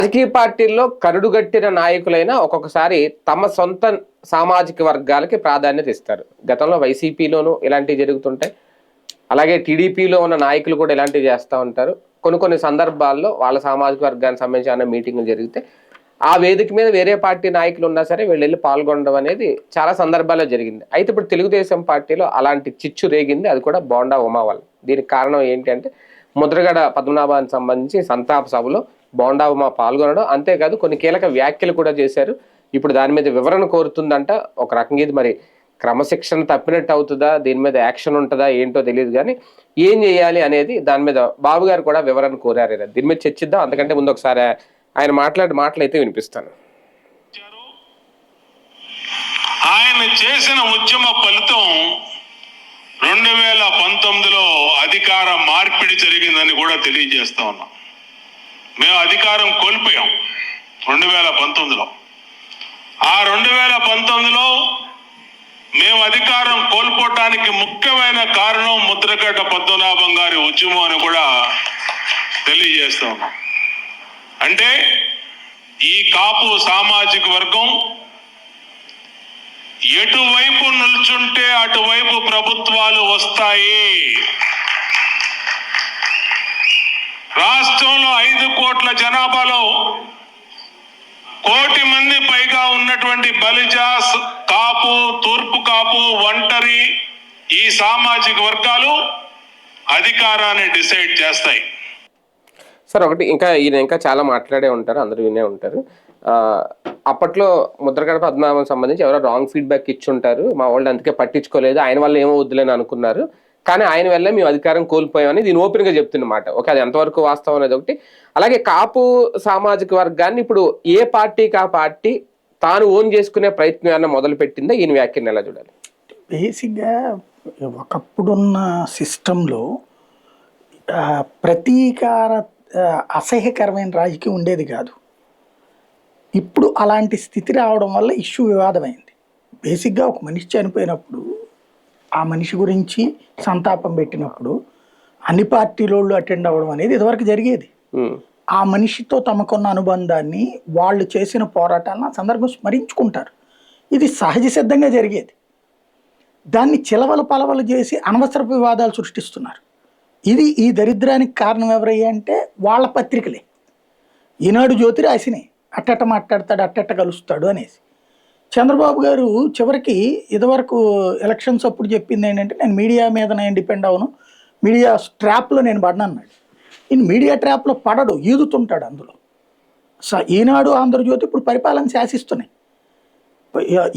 రాజకీయ పార్టీల్లో కరుడుగట్టిన నాయకులైనా ఒక్కొక్కసారి తమ సొంత సామాజిక వర్గాలకి ప్రాధాన్యత ఇస్తారు. గతంలో వైసీపీలోనూ ఇలాంటివి జరుగుతుంటాయి. అలాగే టీడీపీలో ఉన్న నాయకులు కూడా ఇలాంటివి చేస్తూ ఉంటారు. కొన్ని సందర్భాల్లో వాళ్ళ సామాజిక వర్గానికి సంబంధించిన మీటింగ్లు జరిగితే ఆ వేదిక మీద వేరే పార్టీ నాయకులు ఉన్నా సరే వీళ్ళు వెళ్ళి పాల్గొనడం అనేది చాలా సందర్భాల్లో జరిగింది. అయితే ఇప్పుడు తెలుగుదేశం పార్టీలో అలాంటి చిచ్చు రేగింది, అది కూడా బోండా ఉమా వల్ల. దీనికి కారణం ఏంటి అంటే ముద్రగడ పద్మనాభానికి సంబంధించి సంతాప సభలో బోండా ఉమా పాల్గొనడం, అంతేకాదు కొన్ని కీలక వ్యాఖ్యలు కూడా చేశారు. ఇప్పుడు దాని మీద వివరణ కోరుతుందంట. ఒక రకంగా ఇది మరి క్రమశిక్షణ తప్పినట్టు అవుతుందా, దీని మీద యాక్షన్ ఉంటుందా ఏంటో తెలియదు, కానీ ఏం చేయాలి అనేది దాని మీద బాబు గారు కూడా వివరణ కోరారు. దీని మీద చర్చిద్దాం. అంతకంటే ముందు ఒకసారి ఆయన మాట్లాడే మాటలు అయితే వినిపిస్తాను. ఆయన చేసిన ఉద్యమ ఫలితం 2019లో అధికార మార్పిడి జరిగిందని కూడా తెలియజేస్తా ఉన్నాం. మేము అధికారం కోల్పోయాం 2019లో. ఆ 2019లో మేము అధికారం కోల్పోవటానికి ముఖ్యమైన కారణం ముద్రగడ్డ పద్మనాభం గారి ఉద్యమం అని కూడా తెలియజేస్తా ఉన్నాం. అంటే ఈ కాపు సామాజిక వర్గం ఎటువైపు నిల్చుంటే అటువైపు ప్రభుత్వాలు వస్తాయి. రాష్ట్రంలో 5 కోట్ల జనాభాలో 1 కోటి మంది పైగా ఉన్నటువంటి బలిజ, కాపు, తూర్పు కాపు, ఒంటరి ఈ సామాజిక వర్గాలు అధికారాన్ని డిసైడ్ చేస్తాయి. సార్ ఒకటి ఈయన ఇంకా చాలా మాట్లాడే ఉంటారు, అందరూ వినే ఉంటారు. అప్పట్లో ముద్రగడ పద్మనాభం సంబంధించి ఎవరో రాంగ్ ఫీడ్బ్యాక్ ఇచ్చి ఉంటారు, మా వాళ్ళు అందుకే పట్టించుకోలేదు, ఆయన వల్ల ఏమో వద్దులేని అనుకున్నారు, కానీ ఆయన వల్ల మేము అధికారం కోల్పోయామని దీని ఓపెన్ గా చెప్తున్నమాట. ఓకే, అది ఎంతవరకు వాస్తవం అనేది ఒకటి. అలాగే కాపు సామాజిక వర్గాన్ని ఇప్పుడు ఏ పార్టీకి ఆ పార్టీ తాను ఓన్ చేసుకునే ప్రయత్నం ఏమన్నా మొదలు పెట్టిందా? ఈయన వ్యాఖ్యను ఎలా చూడాలి? బేసిక్గా ఒకప్పుడున్న సిస్టంలో ప్రతీకార అసహ్యకరమైన రాజకీయం ఉండేది కాదు. ఇప్పుడు అలాంటి స్థితి రావడం వల్ల ఇష్యూ వివాదమైంది. బేసిక్గా ఒక మనిషి చనిపోయినప్పుడు ఆ మనిషి గురించి సంతాపం పెట్టినప్పుడు అన్ని పార్టీలోళ్ళు అటెండ్ అవ్వడం అనేది ఇదివరకు జరిగేది. ఆ మనిషితో తమకున్న అనుబంధాన్ని, వాళ్ళు చేసిన పోరాటాలను ఆ సందర్భం స్మరించుకుంటారు. ఇది సహజ సిద్ధంగా జరిగేది. దాన్ని చిలవలు పలవలు చేసి అనవసరపు వివాదాలు సృష్టిస్తున్నారు. ఈ దరిద్రానికి కారణం ఎవరయ్యా అంటే వాళ్ళ పత్రికలే. ఈనాడు జ్యోతి రాసినాయి, అట్టట్ట మాట్లాడతాడు, అట్టట్ట కలుస్తాడు అనేసి. చంద్రబాబు గారు చివరికి ఇదివరకు ఎలక్షన్స్ అప్పుడు చెప్పింది ఏంటంటే, నేను మీడియా మీద నేను డిపెండ్ అవను, మీడియా ట్రాప్లో నేను పడను అన్నాడు. ఈయన మీడియా ట్రాప్లో పడడు, ఈదుతుంటాడు అందులో. ఈనాడు, ఆంధ్రజ్యోతి ఇప్పుడు పరిపాలన శాసిస్తున్నాయి.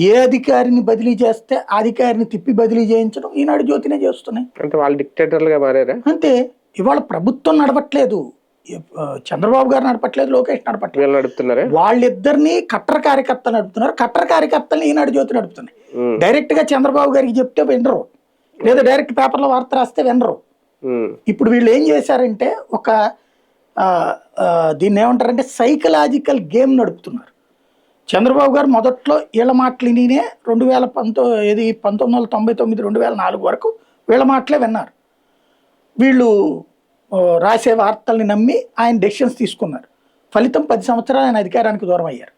ఏ అధికారిని బదిలీ చేస్తే ఆ అధికారిని తిప్పి బదిలీ చేయించడం ఈనాడు జ్యోతినే చేస్తున్నాయి. అంటే వాళ్ళు డిక్టేటర్లుగా మారారా? అంతే. ఇవాళ ప్రభుత్వం నడపట్లేదు, చంద్రబాబు గారు నడపట్లేదు, లోకేష్ నడపట్లేదు. వాళ్ళిద్దరిని కట్టర్ కార్యకర్తలు నడుపుతున్నారు. కట్టర్ కార్యకర్తల్ని ఈనాడు జ్యోతి నడుపుతున్నాయి. డైరెక్ట్ గా చంద్రబాబు గారికి చెప్తే వినరు, లేదా డైరెక్ట్ పేపర్లో వార్త రాస్తే వినరు. ఇప్పుడు వీళ్ళు ఏం చేశారంటే ఒక దీన్ని ఏమంటారంటే సైకలాజికల్ గేమ్ నడుపుతున్నారు. చంద్రబాబు గారు మొదట్లో వీళ్ళ మాటలు వినే 1999, 2004 వరకు వీళ్ళ మాటలే విన్నారు. వీళ్ళు రాసే వార్తల్ని నమ్మి ఆయన డెసిషన్స్ తీసుకున్నారు. ఫలితం 10 సంవత్సరాలు ఆయన అధికారానికి దూరం అయ్యారు.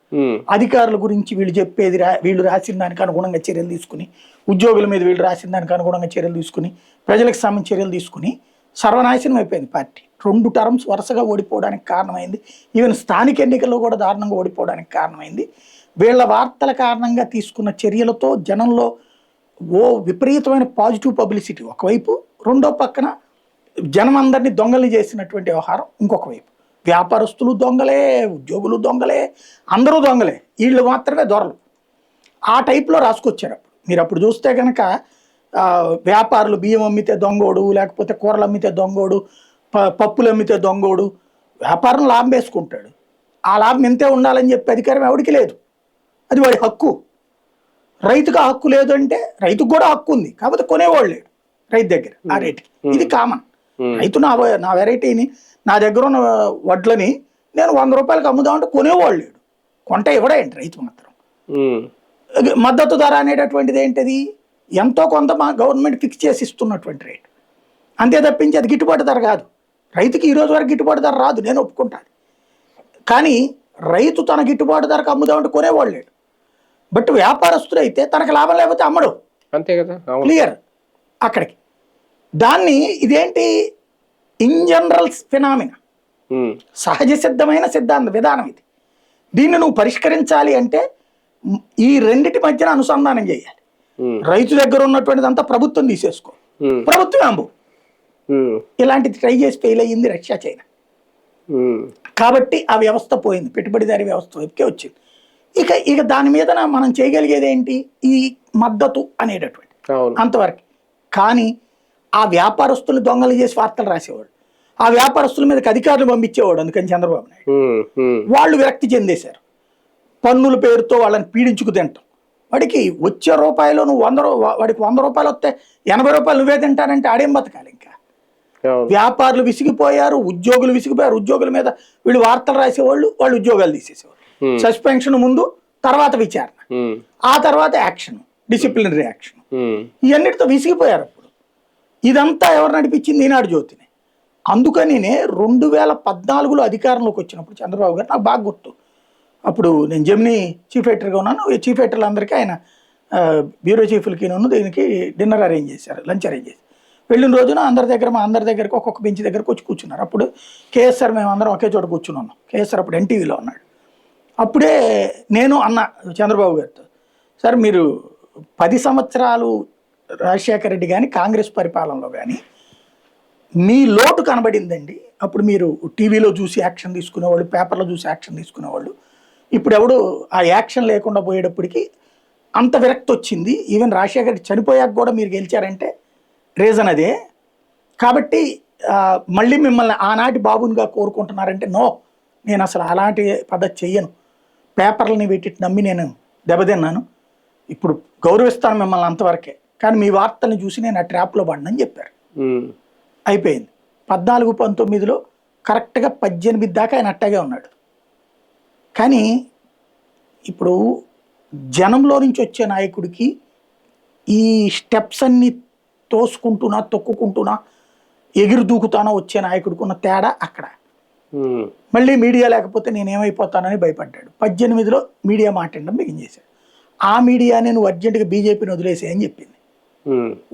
అధికారుల గురించి వీళ్ళు చెప్పేది వీళ్ళు రాసిన దానికి అనుగుణంగా చర్యలు తీసుకుని, ఉద్యోగుల మీద వీళ్ళు రాసిన దానికి అనుగుణంగా చర్యలు తీసుకుని, ప్రజలకు సంబంధించి చర్యలు తీసుకుని సర్వనాశనం అయిపోయింది పార్టీ. 2 టర్మ్స్ వరుసగా ఓడిపోవడానికి కారణమైంది. ఈవెన్ స్థానిక ఎన్నికల్లో కూడా దారుణంగా ఓడిపోవడానికి కారణమైంది. వీళ్ళ వార్తల కారణంగా తీసుకున్న చర్యలతో జనంలో విపరీతమైన పాజిటివ్ పబ్లిసిటీ ఒకవైపు, రెండో పక్కన జనం అందరినీ దొంగలు చేసినటువంటి వ్యవహారం ఇంకొక వైపు. వ్యాపారస్తులు దొంగలే, ఉద్యోగులు దొంగలే, అందరూ దొంగలే, వీళ్ళు మాత్రమే దొరలు. ఆ టైప్లో రాసుకొచ్చారు. మీరు అప్పుడు చూస్తే కనుక వ్యాపారులు బియ్యం అమ్మితే దొంగోడు, లేకపోతే కూరలు అమ్మితే దొంగోడు, పప్పులు అమ్మితే దొంగోడు. వ్యాపారం లాభం వేసుకుంటాడు, ఆ లాభం ఎంతే ఉండాలని చెప్పి అధికారం ఎవరికి లేదు, అది వాడి హక్కు. రైతుకు ఆ హక్కు లేదు అంటే రైతుకు కూడా హక్కు ఉంది, కాకపోతే కొనేవాళ్ళు లేడు రైతు దగ్గర ఆ రేటుకి. ఇది కామన్. రైతు నా వెరైటీని, నా దగ్గర ఉన్న వడ్లని నేను 100 రూపాయలకు అమ్ముదామంటే కొనేవాళ్ళు లేడు, కొంట ఇవ్వడేంటి రైతు మాత్రం. మద్దతు ధర అనేటటువంటిది ఏంటిది, ఎంతో కొంత మా గవర్నమెంట్ ఫిక్స్ చేసి ఇస్తున్నటువంటి రేటు, అంతే తప్పించి అది గిట్టుబాటు ధర కాదు. రైతుకి ఈ రోజు వరకు గిట్టుబాటు ధర రాదు, నేను ఒప్పుకుంటాను. కానీ రైతు తన గిట్టుబాటు ధరకు అమ్ముదామంటే కొనేవాళ్ళు లేడు. బట్ వ్యాపారస్తుడు అయితే తనకు లాభం లేకపోతే అమ్మడు. అంతే కదా, అవును. క్లియర్ అక్కడికి. దాన్ని ఇదేంటి ఇన్ జనరల్ ఫినామినా, సహజ సిద్ధమైన విధానం ఇది. దీన్ని నువ్వు పరిష్కరించాలి అంటే ఈ రెండిటి మధ్యన అనుసంధానం చేయాలి. రైతు దగ్గర ఉన్నటువంటిదంతా ప్రభుత్వం తీసేసుకో, ప్రభుత్వం అంబు. ఇలాంటిది ట్రై చేసి ఫెయిల్ అయ్యింది రష్యా, చైనా. కాబట్టి ఆ వ్యవస్థ పోయింది, పెట్టుబడిదారీ వ్యవస్థ వైపుకే వచ్చింది. ఇక దాని మీద మనం చేయగలిగేది ఏంటి, ఈ మద్దతు అనేటటువంటి అంతవరకు. కానీ ఆ వ్యాపారస్తులు దొంగలు చేసి వార్తలు రాసేవాడు, ఆ వ్యాపారస్తుల మీదకి అధికారులు పంపించేవాడు. అందుకని చంద్రబాబు నాయుడు వాళ్ళు విరక్తి చెందేశారు. పన్నుల పేరుతో వాళ్ళని పీడించుకు తింటాం. వాడికి వచ్చే రూపాయలు నువ్వు వాడికి 100 రూపాయలు వస్తే 80 రూపాయలు నువ్వే తింటానంటే ఆడేం బతకాలి. ఇంకా వ్యాపారులు విసిగిపోయారు, ఉద్యోగులు విసిగిపోయారు. ఉద్యోగుల మీద వీళ్ళు వార్తలు రాసేవాళ్ళు, వాళ్ళు ఉద్యోగాలు తీసేసేవాళ్ళు. సస్పెన్షన్ ముందు, తర్వాత విచారణ, ఆ తర్వాత యాక్షన్, డిసిప్లినరీ యాక్షన్. ఇవన్నిటితో విసిగిపోయారు. అప్పుడు ఇదంతా ఎవరు నడిపించింది? ఈనాడు జ్యోతిని. అందుకని 2014లో అధికారంలోకి వచ్చినప్పుడు చంద్రబాబు గారు నాకు బాగా గుర్తు. అప్పుడు నేను జెమినీ చీఫ్ ఎడిటర్గా ఉన్నాను. చీఫ్ ఎడిటర్లు అందరికీ ఆయన బ్యూరో చీఫ్లకి దీనికి డిన్నర్ అరేంజ్ చేశారు, లంచ్ అరేంజ్ చేశారు. వెళ్ళిన రోజున మా అందరి దగ్గరకు ఒక్కొక్క బెంచ్ దగ్గరకు వచ్చి కూర్చున్నారు. అప్పుడు కేఎస్ఆర్ మేమందరం ఒకే చోట కూర్చుని ఉన్నాం. కేఎస్ఆర్ అప్పుడు ఎన్టీవీలో ఉన్నాడు. అప్పుడే నేను అన్న చంద్రబాబు గారితో, సార్ మీరు 10 సంవత్సరాలు రాజశేఖర రెడ్డి కానీ కాంగ్రెస్ పరిపాలనలో కానీ మీ లోటు కనబడిందండి. అప్పుడు మీరు టీవీలో చూసి యాక్షన్ తీసుకునేవాళ్ళు, పేపర్లో చూసి యాక్షన్ తీసుకునేవాళ్ళు. ఇప్పుడు ఎవడు ఆ యాక్షన్ లేకుండా పోయేటప్పటికి అంత విరక్తి వచ్చింది. ఈవెన్ రాజశేఖర రెడ్డి చనిపోయాక కూడా మీరు గెలిచారంటే రీజన్ అదే. కాబట్టి మళ్ళీ మిమ్మల్ని ఆనాటి బాబునిగా కోరుకుంటున్నారంటే నో, నేను అసలు అలాంటి పద్ధతి చెయ్యను. పేపర్లని పెట్టి నమ్మి నేను దెబ్బతిన్నాను. ఇప్పుడు గౌరవిస్తాను మిమ్మల్ని అంతవరకే, కానీ మీ వార్తల్ని చూసి నేను ఆ ట్రాప్లో పడినని చెప్పారు. అయిపోయింది. 14-19లో కరెక్ట్గా 18 దాకా ఆయన అట్టాగే ఉన్నాడు. కానీ ఇప్పుడు జనంలో నుంచి వచ్చే నాయకుడికి ఈ స్టెప్స్ అన్ని తోసుకుంటున్నా, తొక్కుకుంటున్నా, ఎగిరి దూకుతానో వచ్చే నాయకుడికి ఉన్న తేడా అక్కడ. మళ్ళీ మీడియా లేకపోతే నేనేమైపోతానని భయపడ్డాడు. 18లో మీడియా మాట్లాడడం బిగించేశాడు. ఆ మీడియాని నువ్వు అర్జెంటుగా బీజేపీని వదిలేసి అని చెప్పింది.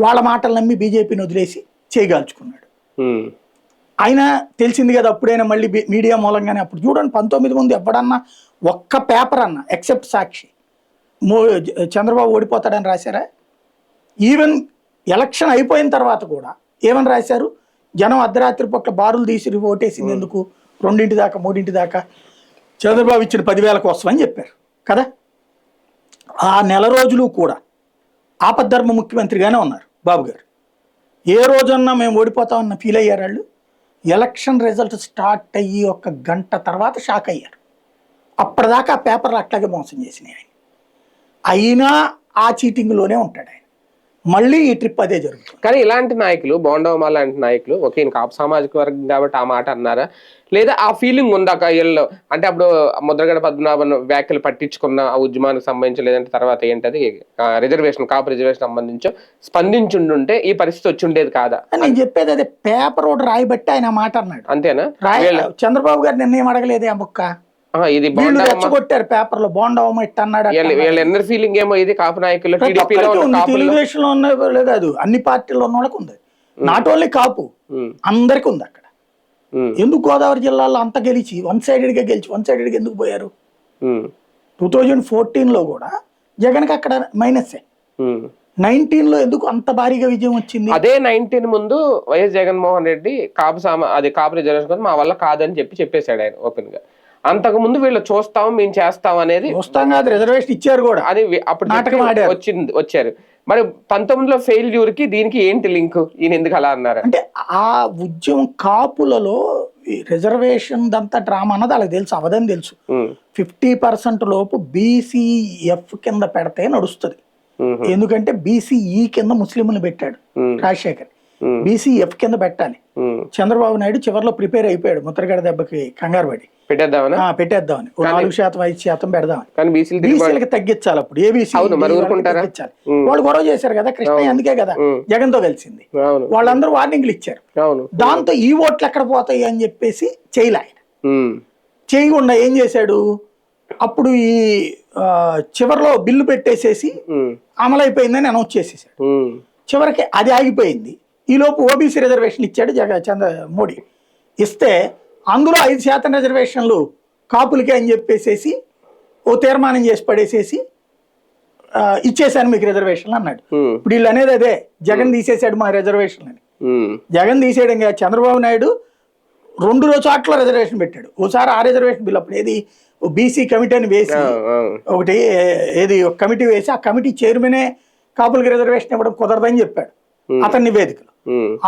వాళ్ళ మాటలు నమ్మి బీజేపీని వదిలేసి చేయగాల్చుకున్నాడు. అయినా తెలిసింది కదా అప్పుడైనా మళ్ళీ మీడియా మూలంగానే. అప్పుడు చూడండి 19 ముందు ఎవడన్నా ఒక్క పేపర్ అన్నా ఎక్సెప్ట్ సాక్షి చంద్రబాబు ఓడిపోతాడని రాశారా? ఈవెన్ ఎలక్షన్ అయిపోయిన తర్వాత కూడా ఏమని రాశారు? జనం అర్ధరాత్రి పూట్ల బారులు తీసి ఓటేసింది ఎందుకు 2 దాకా 3 దాకా, చంద్రబాబు ఇచ్చిన 10,000 కోసం అని చెప్పారు కదా. ఆ నెల రోజులు కూడా ఆపద్ధర్మ ముఖ్యమంత్రిగానే ఉన్నారు బాబు గారు. ఏ రోజన్నా మేము ఓడిపోతామన్న ఫీల్ అయ్యారు వాళ్ళు. ఎలక్షన్ రిజల్ట్ స్టార్ట్ అయ్యి 1 గంట తర్వాత షాక్ అయ్యారు. అప్పటిదాకా ఆ పేపర్లు అట్లాగే మోసం చేసినాయి ఆయన. అయినా ఆ చీటింగ్లోనే ఉంటాడు ఆయన. మళ్ళీ ఈ ట్రిప్ అదే జరుగుతుంది. కానీ ఇలాంటి నాయకులు, బోండవమ్మ లాంటి నాయకులు, ఓకే కాపు సామాజిక వర్గం కాబట్టి ఆ మాట అన్నారా, లేదా ఆ ఫీలింగ్ ఉందా వీళ్ళలో? అంటే అప్పుడు ముద్రగడ పద్మనాభన్ వ్యాఖ్యలు పట్టించుకున్న ఆ ఉద్యమానికి సంబంధించి, లేదంటే తర్వాత ఏంటది రిజర్వేషన్, కాపు రిజర్వేషన్ సంబంధించి స్పందించుంటే ఈ పరిస్థితి వచ్చి ఉండేది కాదా? నేను చెప్పేది అదే. పేపర్ ఒకటి రాయబట్టి ఆయన మాట అన్నాడు. అంతేనా? చంద్రబాబు గారు నిర్ణయం అడగలేదే ఆ ముక్క. ఇది కొట్టారు పేపర్ లో బోండవమ్మ ఇట్ అన్నాడు. వీళ్ళ ఫీలింగ్ ఏమో ఇది కాపు నాయకులు తెలుగుదేశంలో ఉన్న కాదు, అన్ని పార్టీల్లో ఉన్న వాళ్ళకి ఉంది. నాట్ ఓన్లీ కాపు, అందరికి ఉంది అక్కడ. ఎందుకు గోదావరి జిల్లాలో అంత గెలిచి వన్ సైడెడ్ గా ఎందుకు పోయారు? 2014లో కూడా జగన్ కి అక్కడ మైనస్. 19లో ఎందుకు అంత భారీగా విజయం వచ్చింది? అదే 19 ముందు వైఎస్ జగన్మోహన్ రెడ్డి కాపు రిజర్వేషన్ మా వల్ల కాదని చెప్పేశాడు ఆయన ఓపెన్ గా. అంతకు ముందు వీళ్ళు చూస్తాం, మేము చేస్తాం అనేది కాదు, రిజర్వేషన్ ఇచ్చారు కూడా అది అప్పుడు వచ్చారు. మరి 19లో ఫెయిల్యూర్ కి దీనికి ఏంటి లింక్? ఈయన ఎందుకు అలా అన్నారు అంటే ఆ ఉద్యమం కాపులలో రిజర్వేషన్ దంతా డ్రామా అన్నది వాళ్ళకి తెలుసు, అవదని తెలుసు. 50% లోపు బీసీఎఫ్ కింద పెడితే నడుస్తుంది. ఎందుకంటే బీసీఈ కింద ముస్లింలు పెట్టాడు రాజశేఖర్, బీసీఎఫ్ కింద పెట్టాలి. చంద్రబాబు నాయుడు చివరిలో ప్రిపేర్ అయిపోయాడు, ముద్రగడ దెబ్బకి కంగారు పడి పెట్టేద్దామని 4% 5% పెడదామని. బీసీలకి తగ్గించాలి. అప్పుడు ఏబీసీ తగ్గించాలి. వాళ్ళు గొడవ చేశారు కదా కృష్ణయ్య, అందుకే కదా జగన్ తో కలిసింది. వాళ్ళందరూ వార్నింగ్లు ఇచ్చారు. దాంతో ఈ ఓట్లు ఎక్కడ పోతాయి అని చెప్పేసి చేయలే ఆయన. చేయకుండా ఏం చేశాడు, అప్పుడు ఈ చివరిలో బిల్లు పెట్టేసేసి అమలైపోయిందని అనౌన్స్ చేసేసాడు. చివరికి అది ఆగిపోయింది. ఈలోపు ఓబీసీ రిజర్వేషన్ ఇచ్చాడు మోడీ. ఇస్తే అందులో 5% రిజర్వేషన్లు కాపులకే అని చెప్పేసేసి ఓ తీర్మానం చేసి పడేసేసి ఇచ్చేసాను మీకు రిజర్వేషన్లు అన్నాడు. ఇప్పుడు వీళ్ళు అనేది అదే, జగన్ తీసేసాడు మా రిజర్వేషన్ అని. జగన్ తీసేయడం కాదు, చంద్రబాబు నాయుడు 2 చోట్ల రిజర్వేషన్ పెట్టాడు. ఓసారి ఆ రిజర్వేషన్ బిల్ అప్పుడు ఏది బీసీ కమిటీ అని వేసి ఒకటి ఏది ఒక కమిటీ వేసి ఆ కమిటీ చైర్మనే కాపులకి రిజర్వేషన్ ఇవ్వడం కుదరదని చెప్పాడు అతని నివేదికలో.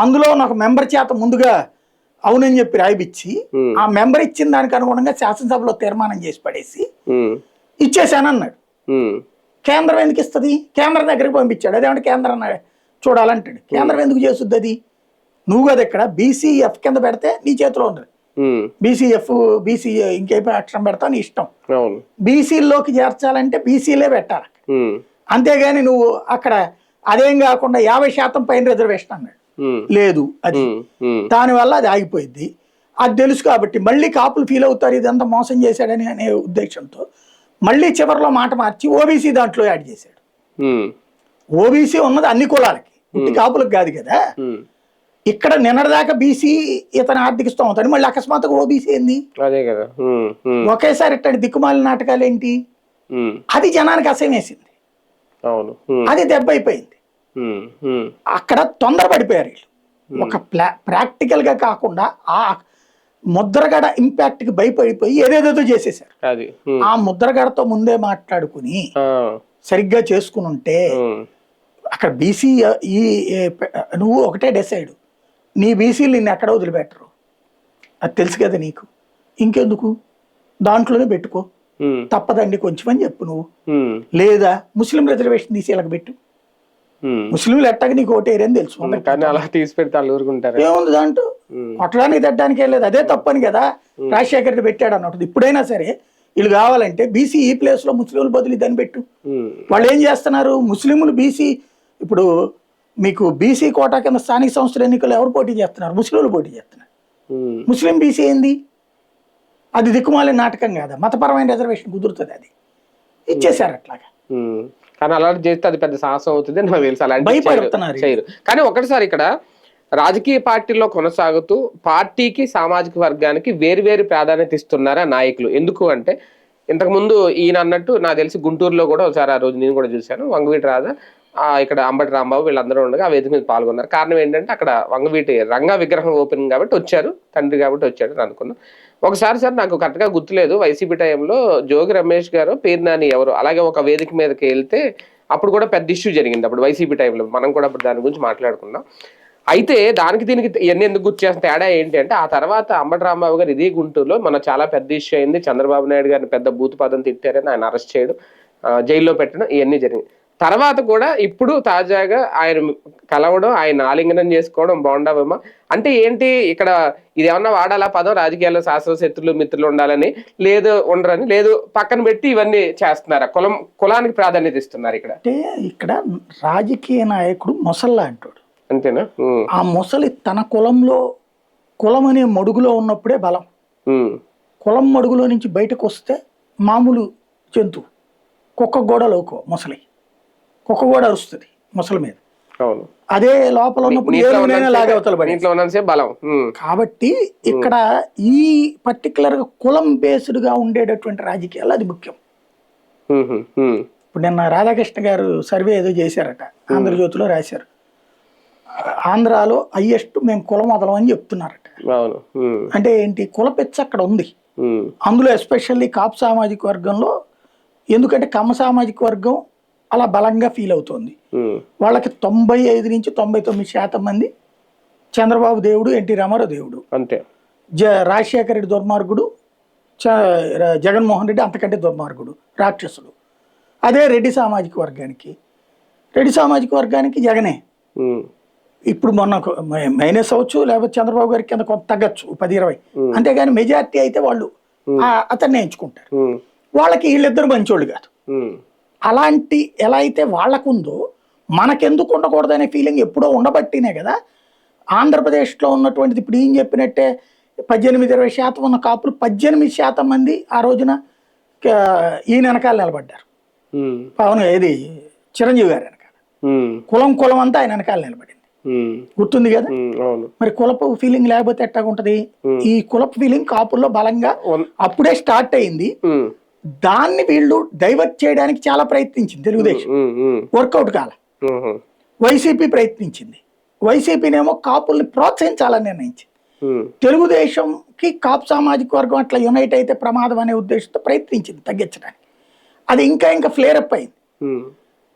అందులో నాకు మెంబర్ చేత ముందుగా అవునని చెప్పి రాయిపిచ్చి ఆ మెంబర్ ఇచ్చిన దానికి అనుగుణంగా శాసనసభలో తీర్మానం చేసి పడేసి ఇచ్చేసానన్నాడు. కేంద్రం ఎందుకు ఇస్తుంది? కేంద్రం దగ్గరికి పంపించాడు. అదేమంటే కేంద్రం చూడాలంటాడు. కేంద్రం ఎందుకు చేస్తుంది? అది నువ్వు కదా ఇక్కడ బీసీఎఫ్ కింద పెడితే నీ చేతిలో ఉంటుంది. బీసీఎఫ్ బీసీ ఇంకేపీ అక్షరం పెడతా నీ ఇష్టం. బీసీల్లోకి చేర్చాలంటే బీసీలే పెట్టాలి. అంతేగాని నువ్వు అక్కడ అదేం కాకుండా 50% పైన రిజర్వేషన్ అన్నాడు. లేదు, అది దానివల్ల అది ఆగిపోయింది. అది తెలుసు కాబట్టి మళ్ళీ కాపులు ఫీల్ అవుతారు ఇదంతా మోసం చేశాడని అనే ఉద్దేశంతో మళ్ళీ చివరిలో మాట మార్చి ఓబీసీ దాంట్లో యాడ్ చేశాడు. ఓబీసీ ఉన్నది అన్ని కులాలకి, ఇంటి కాపులకు కాదు కదా. ఇక్కడ నిన్నటిదాకా బీసీ ఇతని ఆర్థిక స్తోమతని మళ్ళీ అకస్మాత్తుగా ఓబీసీ ఏంది? ఒకేసారి ఇట్టండి దిక్కుమాలిన నాటకాలు ఏంటి? అది జనానికి అసహ్యం వేసింది, అది దెబ్బ అయిపోయింది. అక్కడ తొందరపడిపోయారు వీళ్ళు. ఒక ప్రాక్టికల్ గా కాకుండా ఆ ముద్రగడ ఇంపాక్ట్ కి భయపడిపోయి ఏదేదో చేసేసారు. ఆ ముద్రగడతో ముందే మాట్లాడుకుని సరిగ్గా చేసుకుని ఉంటే అక్కడ బీసీ ఈ నువ్వు ఒకటే డిసైడ్, నీ బీసీలు నిన్ను ఎక్కడ వదిలిపెట్టరు, అది తెలుసు కదా నీకు. ఇంకెందుకు దాంట్లోనే పెట్టుకో, తప్పదండి కొంచెం అని చెప్పు నువ్వు. లేదా ముస్లిం రిజర్వేషన్ తీసి ఇలా పెట్టు. ముస్లింలు ఎట్టక నీకు ఓటేరని తెలుసు, ఏముంది దాంట్లో కొట్టడానికి తిట్టడానికి వెళ్ళలేదు. అదే తప్పని కదా రాజశేఖర్ రెడ్డి పెట్టాడు అన్నట్టు. ఇప్పుడైనా సరే వీళ్ళు కావాలంటే బీసీ ఈ ప్లేస్ లో ముస్లింలు బదులు దాన్ని పెట్టు. వాళ్ళు ఏం చేస్తున్నారు, ముస్లింలు బీసీ ఇప్పుడు మీకు బీసీ కోటా కింద స్థానిక సంస్థల ఎన్నికలు ఎవరు పోటీ చేస్తున్నారు? ముస్లింలు పోటీ చేస్తున్నారు. ముస్లిం బీసీ ఏంది? అది దిక్కుమాలిన నాటకం కాదా? మతపరమైన రిజర్వేషన్ కుదురుతుంది, అది ఇచ్చేసారు అట్లాగా. కానీ అలాంటి చేస్తే అది పెద్ద సాహసం అవుతుంది నాకు తెలుసు. అలాంటి చేయరు. కానీ ఒకటిసారి ఇక్కడ రాజకీయ పార్టీల్లో కొనసాగుతూ పార్టీకి సామాజిక వర్గానికి వేరు ప్రాధాన్యత ఇస్తున్నారా నాయకులు? ఎందుకు అంటే ఇంతకుముందు ఈయన అన్నట్టు నాకు తెలిసి గుంటూరులో కూడా ఒకసారి ఆ రోజు నేను కూడా చూశాను, వంగవీటి రాధా ఇక్కడ అంబటి రాంబాబు వీళ్ళందరూ ఉండగా ఆ వేదిక మీద పాల్గొన్నారు. కారణం ఏంటంటే అక్కడ వంగవీటి రంగా విగ్రహం ఓపెనింగ్ కాబట్టి వచ్చారు, తండ్రి కాబట్టి వచ్చాడు అని అనుకున్నాం. ఒకసారి సార్ నాకు కరెక్ట్గా గుర్తులేదు, వైసీపీ టైంలో జోగి రమేష్ గారు పేర్నాని ఎవరు అలాగే ఒక వేదిక మీదకి వెళ్తే అప్పుడు కూడా పెద్ద ఇష్యూ జరిగింది. అప్పుడు వైసీపీ టైంలో మనం కూడా అప్పుడు దాని గురించి మాట్లాడుకున్నాం. అయితే దానికి దీనికి ఇవన్నీ ఎందుకు గుర్తు చేసిన తేడా ఏంటి అంటే ఆ తర్వాత అంబటి రాంబాబు గారు ఇదే గుంటూరులో మన చాలా పెద్ద ఇష్యూ అయింది. చంద్రబాబు నాయుడు గారిని పెద్ద బూతు పదం తిట్టారని ఆయన అరెస్ట్ చేయడం, జైల్లో పెట్టడం ఇవన్నీ జరిగింది. తర్వాత కూడా ఇప్పుడు తాజాగా ఆయన కలవడం, ఆయన ఆలింగనం చేసుకోవడం బాగుండవమ్మా అంటే ఏంటి ఇక్కడ ఇది ఏమన్నా వాడాలా పదం రాజకీయాల్లో శాస్త్రశత్రులు మిత్రులు ఉండాలని లేదు, ఉండరని లేదు, పక్కన పెట్టి ఇవన్నీ చేస్తున్నారా? కులానికి ప్రాధాన్యత ఇస్తున్నారు ఇక్కడ. అంటే ఇక్కడ రాజకీయ నాయకుడు మొసల్లా అంటాడు అంతేనా? ఆ మొసలి తన కులంలో కులం అనే మడుగులో ఉన్నప్పుడే బలం. కులం మడుగులో నుంచి బయటకు వస్తే మామూలు జంతువు, కుక్క కూడా లోకో మొసలి, కుక్క కూడా అరుస్తుంది మొసలి మీద. అదే లోపల ఉన్నప్పుడు బలం. కాబట్టి ఇక్కడ ఈ పర్టికులర్ గా కులం బేస్డ్ గా ఉండేటటువంటి రాజకీయాలు అది ముఖ్యం. ఇప్పుడు నిన్న రాధాకృష్ణ గారు సర్వే ఏదో చేశారట, ఆంధ్రజ్యోతిలో రాశారు. ఆంధ్రాలో హైయెస్ట్ మేము కులం వదలం అని చెప్తున్నారట. అంటే ఏంటి, కుల పెచ్చ అక్కడ ఉంది. అందులో ఎస్పెషల్లీ కాపు సామాజిక వర్గంలో, ఎందుకంటే కమ్మ సామాజిక వర్గం అలా బలంగా ఫీల్ అవుతుంది. వాళ్ళకి 95 నుంచి 99% మంది చంద్రబాబు దేవుడు, ఎన్టీ రామారావు దేవుడు, అంతే. రాజశేఖర రెడ్డి దుర్మార్గుడు, జగన్మోహన్ రెడ్డి అంతకంటే దుర్మార్గుడు, రాక్షసుడు. అదే రెడ్డి సామాజిక వర్గానికి జగనే. ఇప్పుడు మొన్న మైనస్ అవ్వచ్చు, లేకపోతే చంద్రబాబు గారికి కింద కొంత తగ్గచ్చు 10-20, అంతేగాని మెజారిటీ అయితే వాళ్ళు అతన్ని ఎంచుకుంటారు. వాళ్ళకి వీళ్ళిద్దరు మంచోళ్ళు కాదు. అలాంటి ఎలా అయితే వాళ్ళకుందో మనకెందుకు ఉండకూడదనే ఫీలింగ్ ఎప్పుడో ఉండబట్టినే కదా ఆంధ్రప్రదేశ్లో ఉన్నటువంటిది. ఇప్పుడు ఏం చెప్పినట్టే 18-20% ఉన్న కాపులు 18% మంది ఆ రోజున ఈయన వెనకాల నిలబడ్డారు. పవన్ ఏది చిరంజీవి గారు వెనకాల కులం అంతా ఆయన వెనకాల నిలబడింది. గుర్తుంది కదా. మరి కులపు ఫీలింగ్ లేకపోతే ఎట్టాగుంటది? ఈ కులపు ఫీలింగ్ కాపుల్లో బలంగా అప్పుడే స్టార్ట్ అయింది. దాన్ని వీళ్ళు డైవర్ట్ చేయడానికి చాలా ప్రయత్నించింది తెలుగుదేశం, వర్కౌట్ కాల. వైసీపీ ప్రయత్నించింది, వైసీపీనేమో కాపుల్ని ప్రోత్సహించాలని నిర్ణయించింది. తెలుగుదేశంకి కాపు సామాజిక వర్గం అట్లా యునైట్ అయితే ప్రమాదం అనే ఉద్దేశంతో ప్రయత్నించింది తగ్గించడానికి. అది ఇంకా ఫ్లేర్ అప్ అయింది.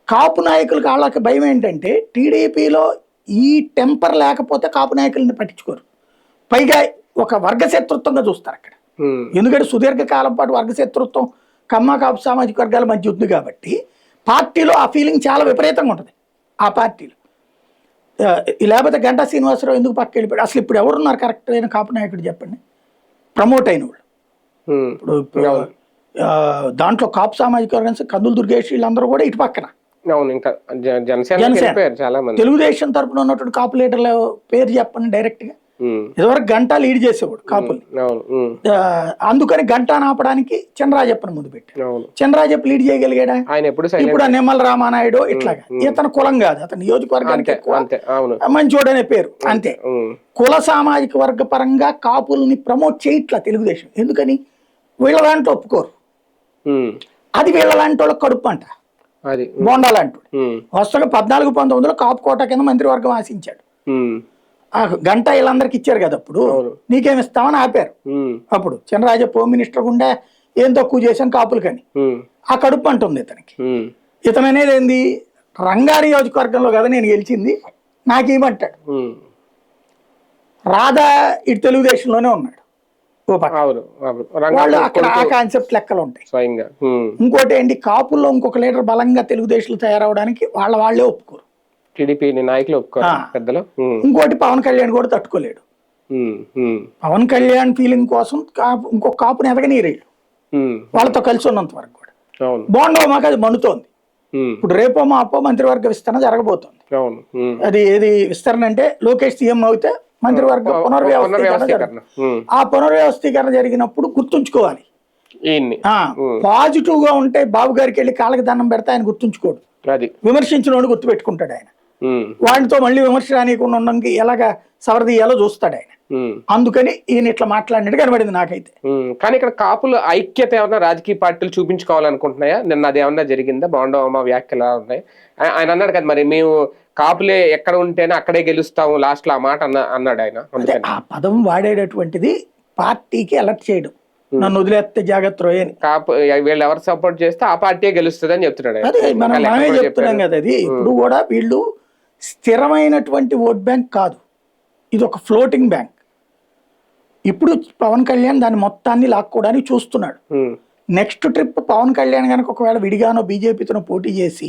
కాపు నాయకులకు వాళ్ళకి భయం ఏంటంటే టీడీపీలో ఈ టెంపర్ లేకపోతే కాపు నాయకుల్ని పట్టించుకోరు, పైగా ఒక వర్గశత్రుత్వంగా చూస్తారు అక్కడ. ఎందుకంటే సుదీర్ఘకాలం పాటు వర్గశత్రుత్వం కమ్మ కాపు సామాజిక వర్గాల మధ్య ఉంది కాబట్టి పార్టీలో ఆ ఫీలింగ్ చాలా విపరీతంగా ఉంటుంది. ఆ పార్టీలో లేకపోతే గంటా శ్రీనివాసరావు ఎందుకు పక్క వెళ్ళిపోయాడు? అసలు ఇప్పుడు ఎవరున్నారు కరెక్ట్ అయిన కాపు నాయకుడు చెప్పండి? ప్రమోట్ అయిన వాళ్ళు ఇప్పుడు దాంట్లో కాపు సామాజిక వర్గం కందులు దుర్గేష్ వీళ్ళందరూ కూడా ఇటు పక్కన జనసేన తెలుగుదేశం తరపున ఉన్నటువంటి కాపు లీడర్ల పేరు చెప్పండి డైరెక్ట్ గా. ఇదివరకు గంటా లీడ్ చేసేవాడు కాపులు, అందుకని గంటా నాపడానికి చంద్రరాజప్పని ముందు పెట్టాడు. చంద్రరాజప్ప లీడ్ చేయగలిగాడా? ఇప్పుడు నిమ్మల రామానాయుడు ఇట్లాగా. ఇతను కులం కాదు, అతను నియోజకవర్గానికి మంచోడు అనే పేరు అంతే. కుల సామాజిక వర్గ పరంగా కాపుల్ని ప్రమోట్ చేయట్లా తెలుగుదేశం. ఎందుకని? వీళ్ళ దాంట్లో ఒప్పుకోరు. అది వీళ్ళ లాంటి వాళ్ళకి కడుపు అంట. బోండా లాంటి వస్తాడు 14-19లో కాపు కోట కింద మంత్రివర్గం ఆశించాడు. ఆ గంట వీళ్ళందరికి ఇచ్చారు కదా, అప్పుడు నీకేమి ఇస్తామని ఆపారు. అప్పుడు చంద్రరాజప్ప హోమ్ మినిస్టర్ గుండా ఏం తక్కువ చేశాను కాపులకని ఆ కడుపు అంటుంది ఇతనికి. ఇతను అనేది ఏంది, రంగా నియోజకవర్గంలో కదా నేను గెలిచింది, నాకేమంటాడు. రాధా ఇటు తెలుగుదేశంలోనే ఉన్నాడు, వాళ్ళు అక్కడ ఆ కాన్సెప్ట్ లెక్కలు ఉంటాయి. ఇంకోటి ఏంటి, కాపుల్లో ఇంకొక లీడర్ బలంగా తెలుగుదేశంలో తయారవడానికి వాళ్ళే ఒప్పుకోరు, టీడీపీ నాయకులు ఒప్పుకోరు. ఇంకోటి పవన్ కళ్యాణ్ కూడా తట్టుకోలేడు. పవన్ కళ్యాణ్ ఫీలింగ్ కోసం ఇంకొక కాపుని ఎదగనీరేళ్ళు వాళ్ళతో కలిసి ఉన్నంత వరకు కూడా. బోండా మాకు అది మండుతోంది. ఇప్పుడు రేపో మాపో మంత్రివర్గ విస్తరణ జరగబోతోంది. అది ఏది విస్తరణ అంటే లోకేష్ సీఎం అవుతే మంత్రివర్గ పునర్వ్యవస్థీకరణ. ఆ పునర్వ్యవస్థీకరణ జరిగినప్పుడు గుర్తుంచుకోవాలి, పాజిటివ్ గా ఉంటే బాబు గారికి వెళ్ళి కాళ్ళకి దండం పెడితే ఆయన గుర్తుంచుకోడు, విమర్శించిన వాడు గుర్తు పెట్టుకుంటాడు ఆయన. వాటితో మళ్ళీ విమర్శ రానియకుండా ఉండడానికి ఎలాగా సవరదీయాలో చూస్తాడు ఆయన. అందుకని ఈయన ఇట్లా మాట్లాడినట్టు కనబడింది నాకైతే. కానీ ఇక్కడ కాపుల ఐక్యత ఏమన్నా రాజకీయ పార్టీలు చూపించుకోవాలనుకుంటున్నాయా? నిన్న అది ఏమన్నా జరిగిందా? బాగుండవమ్మా వ్యాఖ్యలు ఉన్నాయి. ఆయన అన్నాడు కదా, మరి మేము కాపులే ఎక్కడ ఉంటేనే అక్కడే గెలుస్తాము లాస్ట్ లో, ఆ మాట అన్నాడు ఆయన. ఆ పదం వాడేటటువంటిది పార్టీకి అలర్ట్ చేయడం, నన్ను వదిలేస్తే జాగ్రత్త అని. కాపు వీళ్ళు ఎవరు సపోర్ట్ చేస్తే ఆ పార్టీ గెలుస్తుంది అని చెప్తున్నాడు. అదే మనమే చెప్తున్నాం కదా, అది ఇప్పుడు కూడా వీళ్ళు స్థిరమైనటువంటి ఓట్ బ్యాంక్ కాదు, ఇది ఒక ఫ్లోటింగ్ బ్యాంక్. ఇప్పుడు పవన్ కళ్యాణ్ దాన్ని మొత్తాన్ని లాక్కోవడానికి చూస్తున్నాడు. నెక్స్ట్ ట్రిప్ పవన్ కళ్యాణ్ కనుక ఒకవేళ విడిగానో బీజేపీతో పోటీ చేసి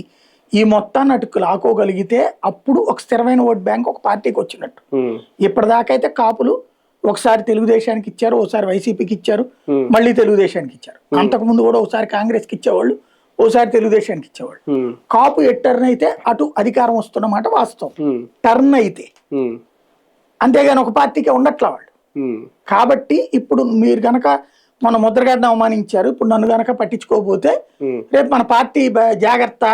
ఈ మొత్తాన్ని అటుకు లాక్కోగలిగితే అప్పుడు ఒక స్థిరమైన ఓట్ బ్యాంక్ ఒక పార్టీకి వచ్చినట్టు. ఇప్పటిదాకా అయితే కాపులు ఒకసారి తెలుగుదేశానికి ఇచ్చారు, ఒకసారి వైసీపీకి ఇచ్చారు, మళ్ళీ తెలుగుదేశానికి ఇచ్చారు. అంతకుముందు కూడా ఒకసారి కాంగ్రెస్కి ఇచ్చేవాళ్ళు, ఓసారి తెలుగుదేశానికి ఇచ్చేవాళ్ళు. కాపు టర్న్ అయితే అటు అధికారం వస్తున్నమాట వాస్తవం, టర్న్ అయితే. అంతేగాని ఒక పార్టీకే ఉండట్లా వాళ్ళు. కాబట్టి ఇప్పుడు మీరు గనక మన ముద్రగడ్డ అవమానించారు, ఇప్పుడు నన్ను గనక పట్టించుకోకపోతే రేపు మన పార్టీ జాగ్రత్త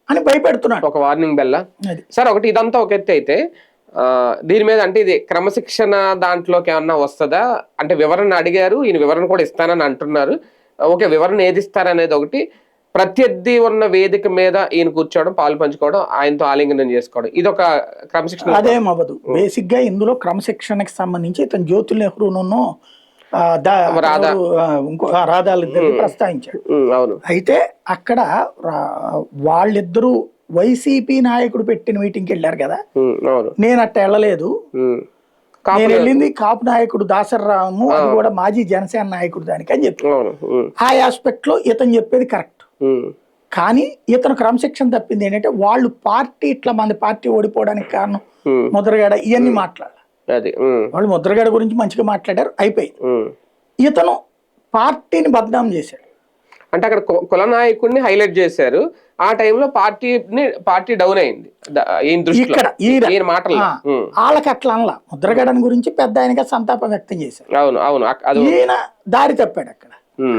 అని భయపెడుతున్నాడు, ఒక వార్నింగ్ బెల్ల. సార్ ఒకటి ఇదంతా ఒక ఎత్తు అయితే దీని మీద అంటే ఇది క్రమశిక్షణ దాంట్లోకి ఏమన్నా వస్తుందా? అంటే వివరణ అడిగారు, ఈయన వివరణ కూడా ఇస్తానని అంటున్నారు. ఓకే, వివరణ ఏది ఇస్తారనేది ఒకటి, ప్రత్యర్థి ఉన్న వేదిక మీద ఈయన కూర్చోవడం, పాలు పంచుకోవడం, ఆయనతో ఆలింగనం చేసుకోవడం, ఇది ఒక క్రమశిక్షణ. అదేమవ్వదు. బేసిక్ గా ఇందులో క్రమశిక్షణకి సంబంధించి ఇతను జ్యోతుల్ నెహ్రూను రాధాలిద్దరు ప్రస్తావించాడు. అయితే అక్కడ వాళ్ళిద్దరూ వైసీపీ నాయకుడు పెట్టిన మీటింగ్కి వెళ్ళారు కదా, నేను అట్ట వెళ్ళలేదు. నేను వెళ్ళింది కాపు నాయకుడు దాసర్రాము, అది కూడా మాజీ జనసేన నాయకుడు దానికి అని చెప్పి. ఆ ఆస్పెక్ట్ లో ఇతను చెప్పేది కరెక్ట్. కానీ ఇతను క్రమశిక్షణ తప్పింది ఏంటంటే వాళ్ళు పార్టీ ఇట్లా మన పార్టీ ఓడిపోవడానికి కారణం ముద్రగడ ఇవన్నీ మాట్లాడాలి. వాళ్ళు ముద్రగడ గురించి మంచిగా మాట్లాడారు, అయిపోయింది. ఇతను పార్టీని బద్నాం చేశాడు. అంటే అక్కడ కుల నాయకుడిని హైలైట్ చేశారు, ఆ టైంలో పార్టీ డౌన్ అయింది ఈయన దృష్టిలో, ఇక్కడ ఈయన మాటలు. వాళ్ళకి అట్లా అనలా, ముద్రగడని గురించి పెద్ద ఆయనగా సంతాపం వ్యక్తం చేశారు. అవును అవును అది ఈయన దారి తప్పాడు అక్కడ.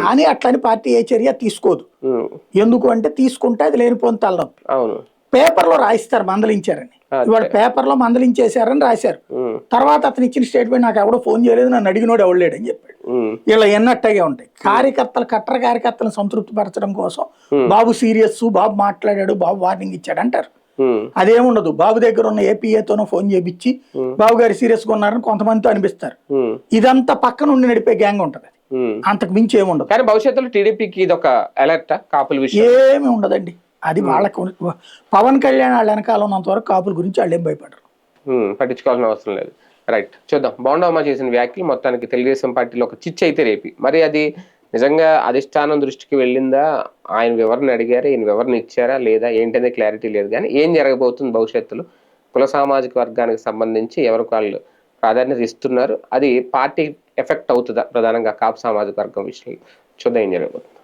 కానీ అట్లని పార్టీ ఏ చర్య తీసుకోదు. ఎందుకు అంటే తీసుకుంటే అది లేనిపోని తలనొప్పి. అవును పేపర్లో రాయిస్తారు మందలించారని, ఇవాళ పేపర్లో మందలించేశారని రాశారు. తర్వాత అతను ఇచ్చిన స్టేట్మెంట్ నాకు ఎవడో ఫోన్ చేయలేదు, నన్ను అడిగినోడు ఎవడలేడు అని చెప్పాడు. ఇలా ఎన్నట్టగే ఉంటాయి. కట్టర్ కార్యకర్తలను సంతృప్తి పరచడం కోసం బాబు సీరియస్, బాబు మాట్లాడాడు, బాబు వార్నింగ్ ఇచ్చాడు అంటారు. అదేముండదు. బాబు దగ్గర ఉన్న ఏపీఏతోనో ఫోన్ చేపించి బాబు గారు సీరియస్ గా ఉన్నారని కొంతమందితో అనిపిస్తారు. ఇదంతా పక్క నుండి నడిపే గ్యాంగ్ ఉంటది, అంతకు మించి ఏముండదు. కానీ భవిష్యత్తులో టీడీపీకి ఇది ఒక అలర్ట్, కాపుల విషయం ఏమి ఉండదండి. అది వాళ్ళకు పవన్ కళ్యాణ్ వాళ్ళ వెనకాల ఉన్నంత వరకు కాపుల గురించి వాళ్ళు ఏం భయపడరు, పట్టించుకోవాల్సిన అవసరం లేదు. రైట్, చూద్దాం. బాగుండవమ్మా చేసిన వ్యాఖ్యలు మొత్తానికి తెలుగుదేశం పార్టీలో ఒక చిచ్చు అయితే రేపి. మరి అది నిజంగా అధిష్టానం దృష్టికి వెళ్ళిందా, ఆయన వివరణ అడిగారా, ఈయన వివరణ ఇచ్చారా లేదా ఏంటనే క్లారిటీ లేదు. కానీ ఏం జరగబోతుంది భవిష్యత్తులో, కుల సామాజిక వర్గానికి సంబంధించి ఎవరికి వాళ్ళు ప్రాధాన్యత ఇస్తున్నారు, అది పార్టీ ఎఫెక్ట్ అవుతుందా ప్రధానంగా కాపు సామాజిక వర్గం విషయంలో, చూద్దాం ఏం జరగబోతుంది.